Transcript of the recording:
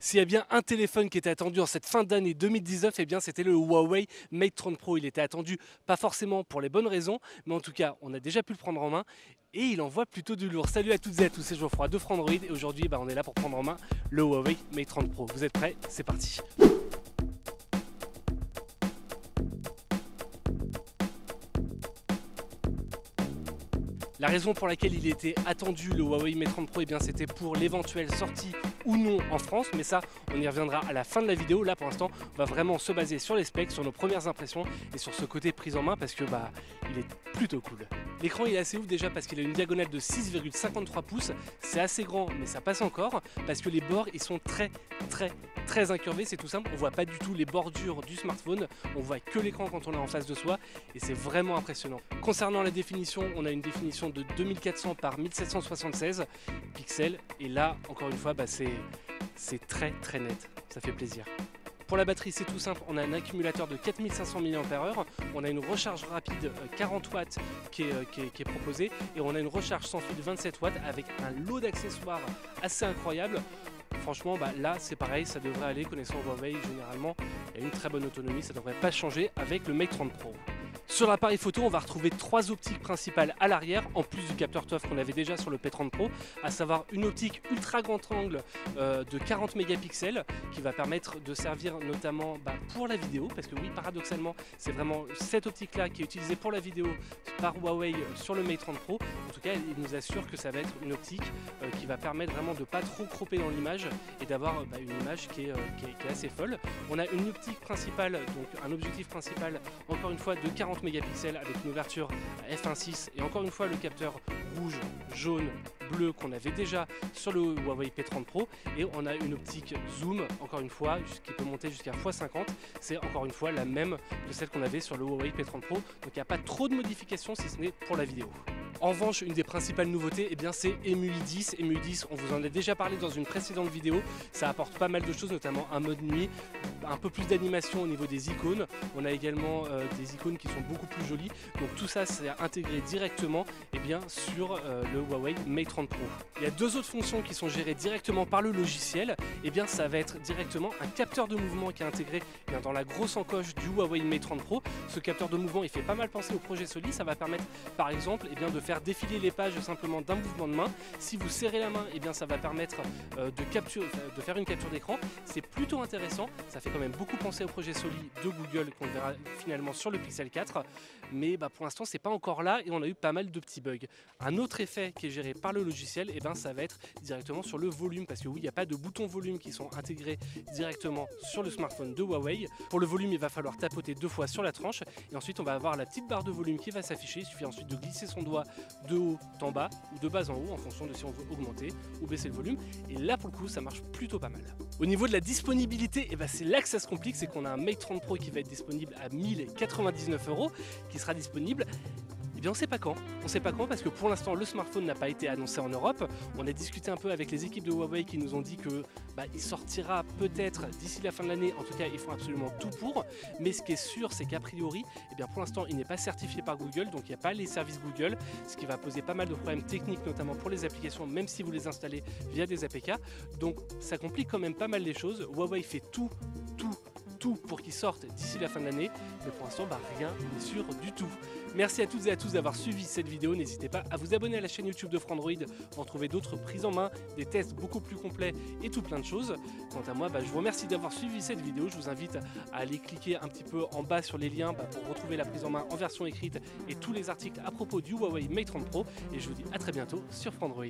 S'il y a bien un téléphone qui était attendu en cette fin d'année 2019, eh bien c'était le Huawei Mate 30 Pro. Il était attendu, pas forcément pour les bonnes raisons, mais en tout cas, on a déjà pu le prendre en main et il envoie plutôt du lourd. Salut à toutes et à tous, c'est Geoffroy de Frandroid et aujourd'hui, on est là pour prendre en main le Huawei Mate 30 Pro. Vous êtes prêts? C'est parti. La raison pour laquelle il était attendu, le Huawei Mate 30 Pro, c'était pour l'éventuelle sortie ou non en France, mais ça on y reviendra à la fin de la vidéo. Là pour l'instant on va vraiment se baser sur les specs, sur nos premières impressions et sur ce côté prise en main parce que il est plutôt cool. L'écran il est assez ouf déjà parce qu'il a une diagonale de 6,53 pouces, c'est assez grand mais ça passe encore parce que les bords ils sont très incurvés, c'est tout simple, on voit pas du tout les bordures du smartphone, on voit que l'écran quand on est en face de soi et c'est vraiment impressionnant. Concernant la définition, on a une définition de 2400 par 1776 pixels et là encore une fois c'est très net, ça fait plaisir. Pour la batterie c'est tout simple, on a un accumulateur de 4500 mAh, on a une recharge rapide 40 watts qui est proposée et on a une recharge sans fil 27 watts avec un lot d'accessoires assez incroyable. Franchement là c'est pareil, ça devrait aller, connaissant Huawei généralement il y a une très bonne autonomie, ça ne devrait pas changer avec le Mate 30 Pro. Sur l'appareil photo, on va retrouver trois optiques principales à l'arrière, en plus du capteur TOF qu'on avait déjà sur le P30 Pro, à savoir une optique ultra grand angle de 40 mégapixels qui va permettre de servir notamment pour la vidéo, parce que oui, paradoxalement, c'est vraiment cette optique-là qui est utilisée pour la vidéo par Huawei sur le Mate 30 Pro. En tout cas, il nous assure que ça va être une optique qui va permettre vraiment de ne pas trop cropper dans l'image et d'avoir une image qui est assez folle. On a une optique principale, donc un objectif principal, encore une fois, de 40 mégapixels avec une ouverture à f1.6 et encore une fois le capteur rouge, jaune, bleu qu'on avait déjà sur le Huawei P30 Pro et on a une optique zoom encore une fois qui peut monter jusqu'à x50, c'est encore une fois la même que celle qu'on avait sur le Huawei P30 Pro, donc il n'y a pas trop de modifications si ce n'est pour la vidéo. En revanche, une des principales nouveautés, c'est EMUI 10. EMUI 10, on vous en a déjà parlé dans une précédente vidéo. Ça apporte pas mal de choses, notamment un mode nuit, un peu plus d'animation au niveau des icônes. On a également des icônes qui sont beaucoup plus jolies. Donc tout ça, c'est intégré directement sur le Huawei Mate 30 Pro. Il y a deux autres fonctions qui sont gérées directement par le logiciel. Ça va être directement un capteur de mouvement qui est intégré dans la grosse encoche du Huawei Mate 30 Pro. Ce capteur de mouvement, il fait pas mal penser au projet Soli. Ça va permettre, par exemple, de faire défiler les pages simplement d'un mouvement de main. Si vous serrez la main, ça va permettre de faire une capture d'écran. C'est plutôt intéressant, ça fait quand même beaucoup penser au projet Soli de Google qu'on verra finalement sur le Pixel 4, mais pour l'instant c'est pas encore là et on a eu pas mal de petits bugs. Un autre effet qui est géré par le logiciel, ça va être directement sur le volume, parce que oui, il n'y a pas de boutons volume qui sont intégrés directement sur le smartphone de Huawei. Pour le volume, il va falloir tapoter 2 fois sur la tranche et ensuite on va avoir la petite barre de volume qui va s'afficher. Il suffit ensuite de glisser son doigt de haut en bas ou de bas en haut en fonction de si on veut augmenter ou baisser le volume, et là pour le coup ça marche plutôt pas mal. Au niveau de la disponibilité, c'est là que ça se complique, c'est qu'on a un Mate 30 Pro qui va être disponible à 1099 €, qui sera disponible. On ne sait pas quand. On ne sait pas quand parce que pour l'instant le smartphone n'a pas été annoncé en Europe. On a discuté un peu avec les équipes de Huawei qui nous ont dit que il sortira peut-être d'ici la fin de l'année. En tout cas, ils font absolument tout pour. Mais ce qui est sûr, c'est qu'a priori, pour l'instant, il n'est pas certifié par Google, donc il n'y a pas les services Google, ce qui va poser pas mal de problèmes techniques, notamment pour les applications, même si vous les installez via des APK. Donc ça complique quand même pas mal les choses. Huawei fait tout pour qu'ils sortent d'ici la fin de l'année, mais pour l'instant rien n'est sûr du tout. Merci à toutes et à tous d'avoir suivi cette vidéo, n'hésitez pas à vous abonner à la chaîne YouTube de Frandroid pour trouver d'autres prises en main, des tests beaucoup plus complets et tout plein de choses. Quant à moi, je vous remercie d'avoir suivi cette vidéo, je vous invite à aller cliquer un petit peu en bas sur les liens pour retrouver la prise en main en version écrite et tous les articles à propos du Huawei Mate 30 Pro, et je vous dis à très bientôt sur Frandroid.